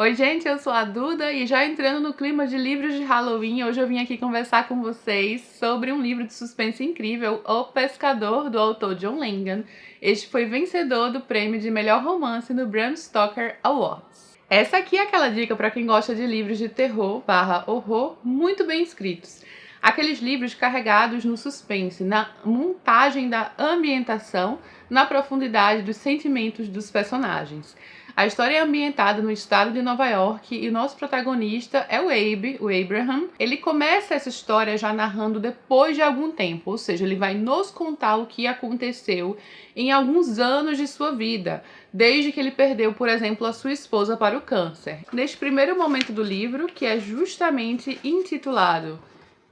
Oi gente, eu sou a Duda e já entrando no clima de livros de Halloween, hoje eu vim aqui conversar com vocês sobre um livro de suspense incrível, O Pescador, do autor John Langan. Este foi vencedor do prêmio de melhor romance no Bram Stoker Awards. Essa aqui é aquela dica para quem gosta de livros de terror/horror muito bem escritos. Aqueles livros carregados no suspense, na montagem da ambientação, na profundidade dos sentimentos dos personagens. A história é ambientada no estado de Nova York e o nosso protagonista é o Abraham. Ele começa essa história já narrando depois de algum tempo, ou seja, ele vai nos contar o que aconteceu em alguns anos de sua vida, desde que ele perdeu, por exemplo, a sua esposa para o câncer. Neste primeiro momento do livro, que é justamente intitulado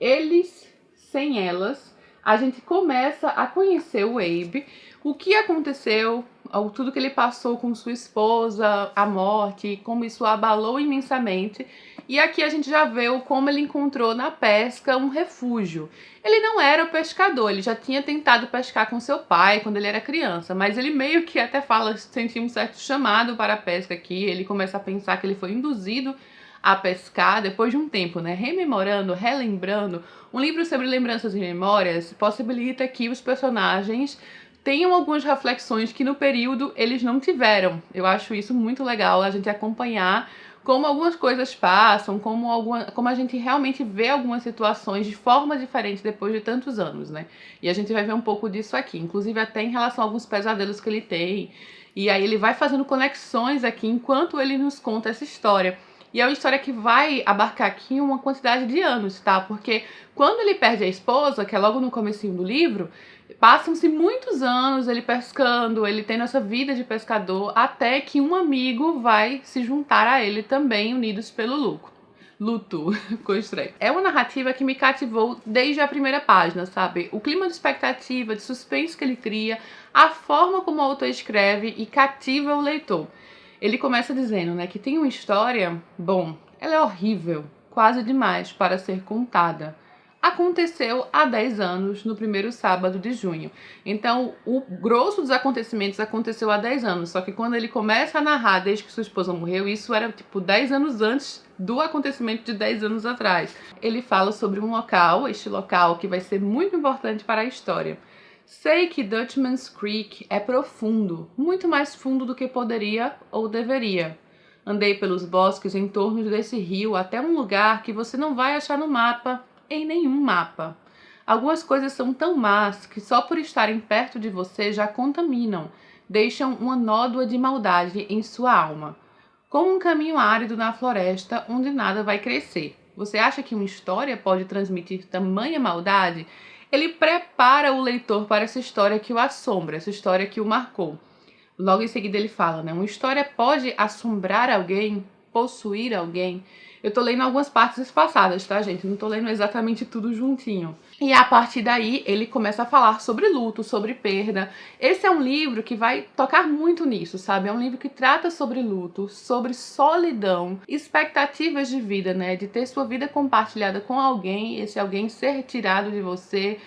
Eles Sem Elas, a gente começa a conhecer o Abe, o que aconteceu, tudo que ele passou com sua esposa, a morte, como isso o abalou imensamente. E aqui a gente já vê como ele encontrou na pesca um refúgio. Ele não era o pescador, ele já tinha tentado pescar com seu pai quando ele era criança, mas ele meio que até fala, sentiu um certo chamado para a pesca aqui. Ele começa a pensar que ele foi induzido a pescar depois de um tempo, né? Rememorando, relembrando. Um livro sobre lembranças e memórias possibilita que os personagens tenham algumas reflexões que no período eles não tiveram. Eu acho isso muito legal, a gente acompanhar como algumas coisas passam, como a gente realmente vê algumas situações de forma diferente depois de tantos anos, né? E a gente vai ver um pouco disso aqui, inclusive até em relação a alguns pesadelos que ele tem. E aí ele vai fazendo conexões aqui enquanto ele nos conta essa história. E é uma história que vai abarcar aqui uma quantidade de anos, tá? Porque quando ele perde a esposa, que é logo no comecinho do livro, passam-se muitos anos ele pescando, ele tendo essa vida de pescador, até que um amigo vai se juntar a ele também, unidos pelo luto. Ficou estranho. É uma narrativa que me cativou desde a primeira página, sabe? O clima de expectativa, de suspense que ele cria, a forma como o autor escreve e cativa o leitor. Ele começa dizendo, né, que tem uma história, bom, ela é horrível, quase demais para ser contada. Aconteceu há 10 anos, no primeiro sábado de junho. Então, o grosso dos acontecimentos aconteceu há 10 anos, só que quando ele começa a narrar desde que sua esposa morreu, isso era tipo 10 anos antes do acontecimento de 10 anos atrás. Ele fala sobre um local, este local que vai ser muito importante para a história. Sei que Dutchman's Creek é profundo, muito mais fundo do que poderia ou deveria. Andei pelos bosques em torno desse rio até um lugar que você não vai achar no mapa, em nenhum mapa. Algumas coisas são tão más que só por estarem perto de você já contaminam, deixam uma nódoa de maldade em sua alma. Como um caminho árido na floresta onde nada vai crescer. Você acha que uma história pode transmitir tamanha maldade? Ele prepara o leitor para essa história que o assombra, essa história que o marcou. Logo em seguida ele fala, né? Uma história pode assombrar alguém, possuir alguém. Eu tô lendo algumas partes espaçadas, tá, gente? Não tô lendo exatamente tudo juntinho. E a partir daí, ele começa a falar sobre luto, sobre perda. Esse é um livro que vai tocar muito nisso, sabe? É um livro que trata sobre luto, sobre solidão, expectativas de vida, né? De ter sua vida compartilhada com alguém, esse alguém ser retirado de você,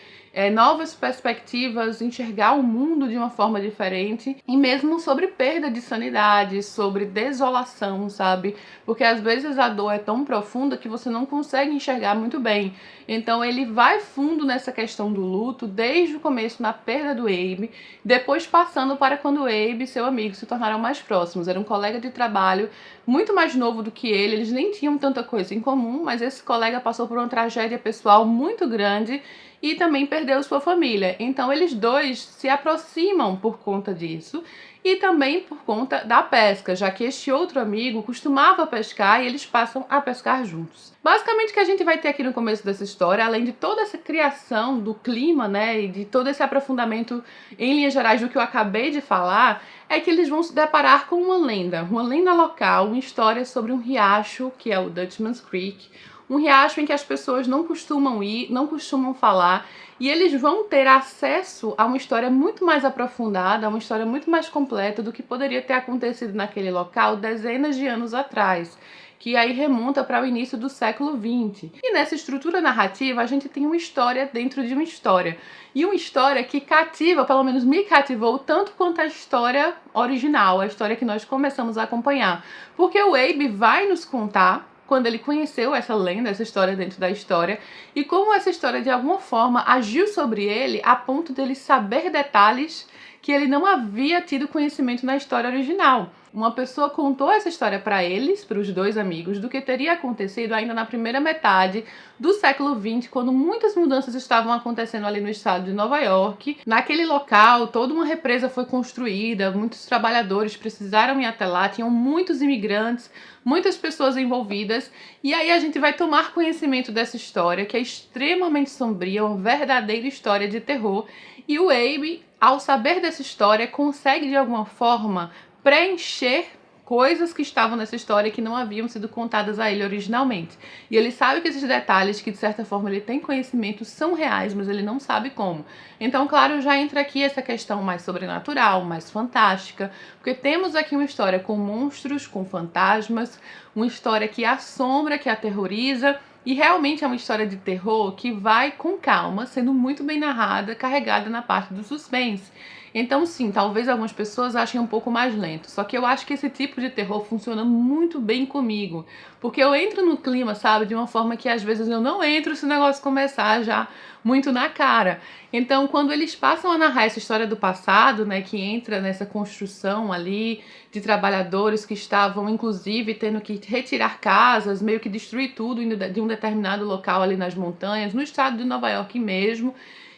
novas perspectivas, enxergar o mundo de uma forma diferente, e mesmo sobre perda de sanidade, sobre desolação, sabe? Porque às vezes a dor é tão profunda que você não consegue enxergar muito bem. Então ele vai fundo nessa questão do luto, desde o começo na perda do Abe, depois passando para quando o Abe e seu amigo se tornaram mais próximos. Era um colega de trabalho muito mais novo do que ele, eles nem tinham tanta coisa em comum, mas esse colega passou por uma tragédia pessoal muito grande e também perdeu sua família. Então eles dois se aproximam por conta disso e também por conta da pesca, já que este outro amigo costumava pescar e eles passam a pescar juntos. Basicamente o que a gente vai ter aqui no começo dessa história, além de toda essa criação do clima, né, e de todo esse aprofundamento em linhas gerais do que eu acabei de falar, é que eles vão se deparar com uma lenda local, uma história sobre um riacho, que é o Dutchman's Creek, um riacho em que as pessoas não costumam ir, não costumam falar, e eles vão ter acesso a uma história muito mais aprofundada, a uma história muito mais completa do que poderia ter acontecido naquele local dezenas de anos atrás, que aí remonta para o início do século XX. E nessa estrutura narrativa, a gente tem uma história dentro de uma história. E uma história que cativa, pelo menos me cativou, tanto quanto a história original, a história que nós começamos a acompanhar. Porque o Abe vai nos contar quando ele conheceu essa lenda, essa história dentro da história, e como essa história de alguma forma agiu sobre ele a ponto dele saber detalhes que ele não havia tido conhecimento na história original. Uma pessoa contou essa história para eles, para os dois amigos, do que teria acontecido ainda na primeira metade do século XX, quando muitas mudanças estavam acontecendo ali no estado de Nova York. Naquele local, toda uma represa foi construída, muitos trabalhadores precisaram ir até lá, tinham muitos imigrantes, muitas pessoas envolvidas, e aí a gente vai tomar conhecimento dessa história, que é extremamente sombria, uma verdadeira história de terror, e o Abe, ao saber dessa história, consegue de alguma forma preencher coisas que estavam nessa história que não haviam sido contadas a ele originalmente. E ele sabe que esses detalhes, que de certa forma ele tem conhecimento, são reais, mas ele não sabe como. Então, claro, já entra aqui essa questão mais sobrenatural, mais fantástica, porque temos aqui uma história com monstros, com fantasmas, uma história que assombra, que aterroriza, e realmente é uma história de terror que vai com calma, sendo muito bem narrada, carregada na parte do suspense. Então sim, talvez algumas pessoas achem um pouco mais lento, só que eu acho que esse tipo de terror funciona muito bem comigo, porque eu entro no clima, sabe, de uma forma que às vezes eu não entro se o negócio começar já muito na cara. Então quando eles passam a narrar essa história do passado, né, que entra nessa construção ali de trabalhadores que estavam inclusive tendo que retirar casas, meio que destruir tudo de um determinado local ali nas montanhas, no estado de Nova York mesmo,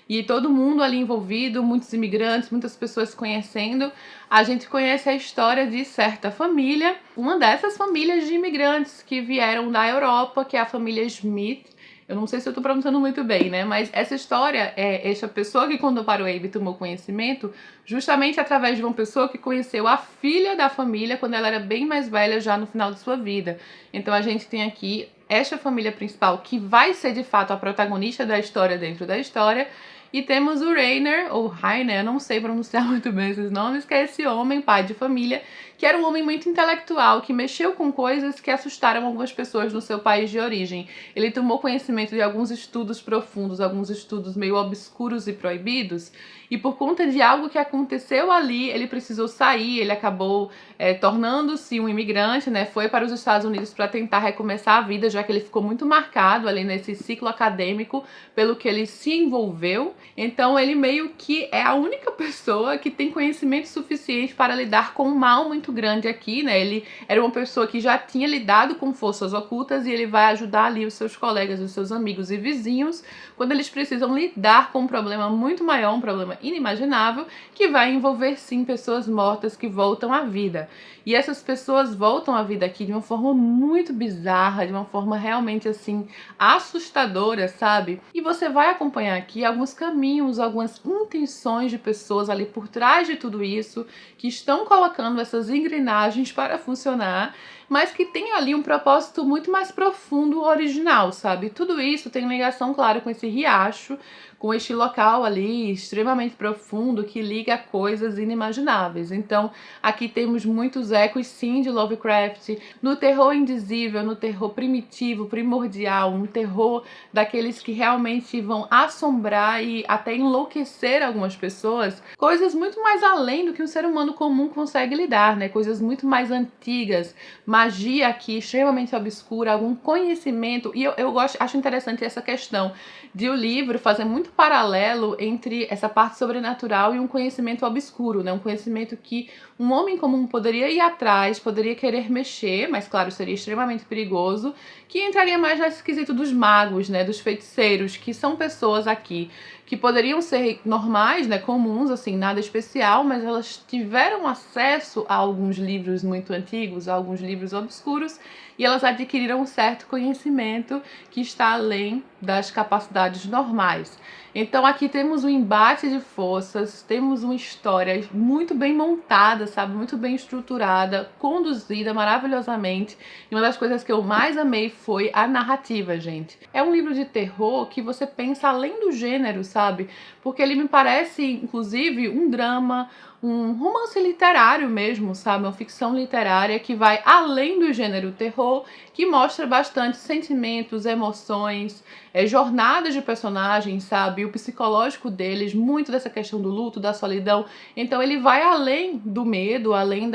e todo mundo ali envolvido, muitos imigrantes, muitas pessoas se conhecendo, a gente conhece a história de certa família, uma dessas famílias de imigrantes que vieram da Europa, que é a família Smith. Eu não sei se eu tô pronunciando muito bem, né? Mas essa história é essa pessoa que contou para o Abe tomou conhecimento justamente através de uma pessoa que conheceu a filha da família quando ela era bem mais velha, já no final de sua vida. Então a gente tem aqui esta família principal que vai ser de fato a protagonista da história dentro da história. E temos o Rainer, ou Rainer, eu não sei pronunciar muito bem esses nomes, que é esse homem, pai de família, que era um homem muito intelectual, que mexeu com coisas que assustaram algumas pessoas no seu país de origem. Ele tomou conhecimento de alguns estudos profundos, alguns estudos meio obscuros e proibidos, e por conta de algo que aconteceu ali, ele precisou sair, ele acabou tornando-se um imigrante, né? Foi para os Estados Unidos para tentar recomeçar a vida, já que ele ficou muito marcado ali nesse ciclo acadêmico pelo que ele se envolveu. Então ele meio que é a única pessoa que tem conhecimento suficiente para lidar com um mal muito grande aqui, né? Ele era uma pessoa que já tinha lidado com forças ocultas e ele vai ajudar ali os seus colegas, os seus amigos e vizinhos quando eles precisam lidar com um problema muito maior, um problema inimaginável, que vai envolver sim pessoas mortas que voltam à vida. E essas pessoas voltam à vida aqui de uma forma muito bizarra, de uma forma realmente assim assustadora, sabe? E você vai acompanhar aqui alguns caminhos, algumas intenções de pessoas ali por trás de tudo isso, que estão colocando essas engrenagens para funcionar, mas que tem ali um propósito muito mais profundo, original, sabe? Tudo isso tem ligação, claro, com esse riacho, com este local ali extremamente profundo que liga a coisas inimagináveis. Então, aqui temos muitos ecos, sim, de Lovecraft, no terror indizível, no terror primitivo, primordial, um terror daqueles que realmente vão assombrar e até enlouquecer algumas pessoas, coisas muito mais além do que um ser humano comum consegue lidar, né? Coisas muito mais antigas, magia aqui extremamente obscura, algum conhecimento, e eu acho interessante essa questão de o livro fazer muito paralelo entre essa parte sobrenatural e um conhecimento obscuro, né? Um conhecimento que um homem comum poderia ir atrás, poderia querer mexer, mas claro, seria extremamente perigoso, que entraria mais nesse quesito dos magos, né? Dos feiticeiros, que são pessoas aqui que poderiam ser normais, né, comuns, assim, nada especial, mas elas tiveram acesso a alguns livros muito antigos, a alguns livros obscuros, e elas adquiriram um certo conhecimento que está além das capacidades normais. Então aqui temos um embate de forças, temos uma história muito bem montada, sabe? Muito bem estruturada, conduzida maravilhosamente. E uma das coisas que eu mais amei foi a narrativa, gente. É um livro de terror que você pensa além do gênero, sabe? Porque ele me parece, inclusive, um drama, um romance literário mesmo, sabe? Uma ficção literária que vai além do gênero terror, que mostra bastante sentimentos, emoções, jornadas de personagens, sabe? O psicológico deles, muito dessa questão do luto, da solidão. Então ele vai além do medo, além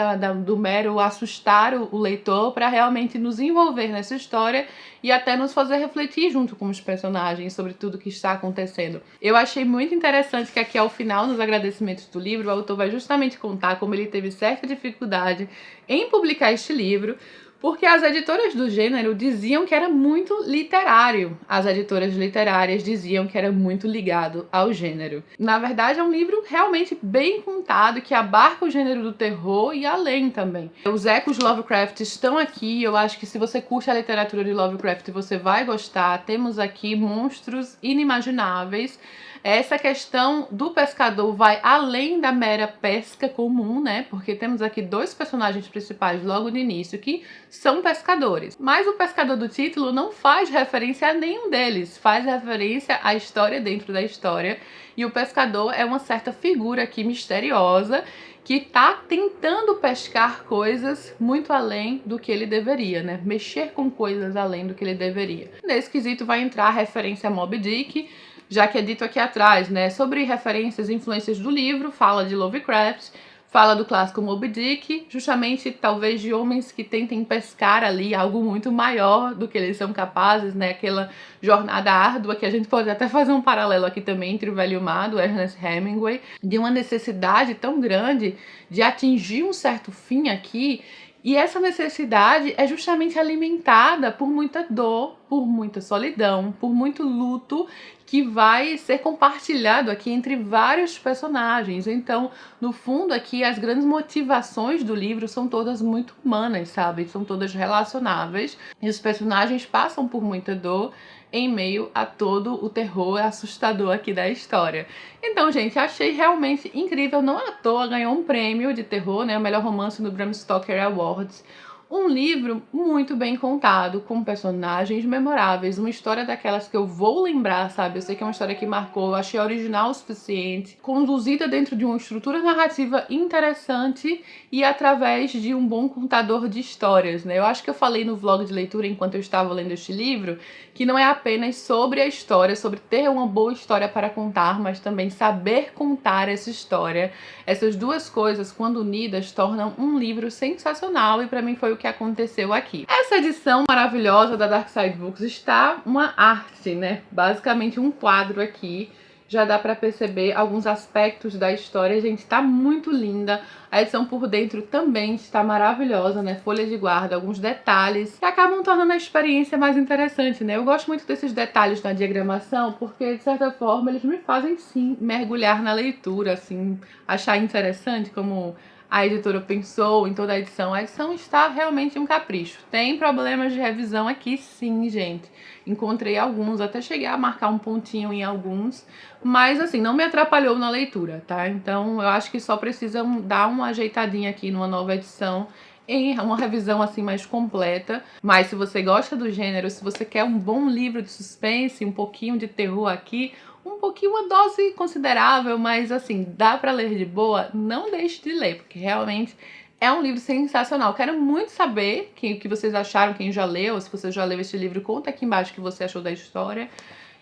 do mero assustar o leitor, para realmente nos envolver nessa história e até nos fazer refletir junto com os personagens sobre tudo que está acontecendo. Eu achei muito interessante que aqui ao final, nos agradecimentos do livro, o autor vai justamente contar como ele teve certa dificuldade em publicar este livro, porque as editoras do gênero diziam que era muito literário. As editoras literárias diziam que era muito ligado ao gênero. Na verdade, é um livro realmente bem contado, que abarca o gênero do terror e além também. Os ecos de Lovecraft estão aqui, eu acho que se você curte a literatura de Lovecraft, você vai gostar. Temos aqui monstros inimagináveis. Essa questão do pescador vai além da mera pesca comum, né? Porque temos aqui dois personagens principais logo no início que são pescadores. Mas o pescador do título não faz referência a nenhum deles, faz referência à história dentro da história. E o pescador é uma certa figura aqui misteriosa que tá tentando pescar coisas muito além do que ele deveria, né? Mexer com coisas além do que ele deveria. Nesse quesito vai entrar a referência a Moby Dick, já que é dito aqui atrás, né, sobre referências e influências do livro, fala de Lovecraft, fala do clássico Moby Dick, justamente talvez de homens que tentem pescar ali algo muito maior do que eles são capazes, né, aquela jornada árdua, que a gente pode até fazer um paralelo aqui também entre o Velho e o Mar, do Ernest Hemingway, de uma necessidade tão grande de atingir um certo fim aqui. E essa necessidade é justamente alimentada por muita dor, por muita solidão, por muito luto que vai ser compartilhado aqui entre vários personagens. Então, no fundo, aqui as grandes motivações do livro são todas muito humanas, sabe? São todas relacionáveis. E os personagens passam por muita dor em meio a todo o terror assustador aqui da história. Então, gente, achei realmente incrível. Não à toa ganhou um prêmio de terror, né? O melhor romance no Bram Stoker Awards. Um livro muito bem contado, com personagens memoráveis, uma história daquelas que eu vou lembrar, sabe? Eu sei que é uma história que marcou, eu achei original o suficiente, conduzida dentro de uma estrutura narrativa interessante e através de um bom contador de histórias, né? Eu acho que eu falei no vlog de leitura, enquanto eu estava lendo este livro, que não é apenas sobre a história, sobre ter uma boa história para contar, mas também saber contar essa história. Essas duas coisas, quando unidas, tornam um livro sensacional e para mim foi o que aconteceu aqui. Essa edição maravilhosa da Dark Side Books está uma arte, né? Basicamente um quadro aqui. Já dá pra perceber alguns aspectos da história. Gente, tá muito linda. A edição por dentro também está maravilhosa, né? Folha de guarda, alguns detalhes que acabam tornando a experiência mais interessante, né? Eu gosto muito desses detalhes na diagramação porque, de certa forma, eles me fazem, sim, mergulhar na leitura, assim, achar interessante como a editora pensou em toda a edição. A edição está realmente um capricho. Tem problemas de revisão aqui, sim, gente. Encontrei alguns, até cheguei a marcar um pontinho em alguns, mas assim, não me atrapalhou na leitura, tá? Então eu acho que só precisa dar uma ajeitadinha aqui numa nova edição, em uma revisão assim mais completa. Mas se você gosta do gênero, se você quer um bom livro de suspense, um pouquinho de terror aqui, um pouquinho, uma dose considerável, mas assim, dá pra ler de boa, não deixe de ler, porque realmente é um livro sensacional. Quero muito saber o que vocês acharam, quem já leu, se você já leu este livro, conta aqui embaixo o que você achou da história.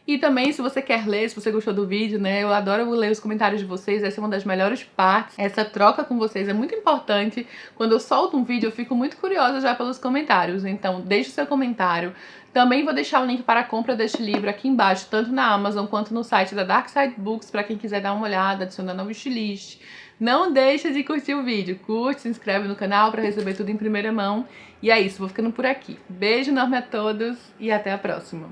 E também, se você quer ler, se você gostou do vídeo, né, eu adoro ler os comentários de vocês, essa é uma das melhores partes. Essa troca com vocês é muito importante. Quando eu solto um vídeo, eu fico muito curiosa já pelos comentários, então deixe o seu comentário. Também vou deixar o link para a compra deste livro aqui embaixo, tanto na Amazon quanto no site da Dark Side Books, para quem quiser dar uma olhada, adicionando ao wishlist. Não deixa de curtir o vídeo, curte, se inscreve no canal para receber tudo em primeira mão. E é isso, vou ficando por aqui. Beijo enorme a todos e até a próxima.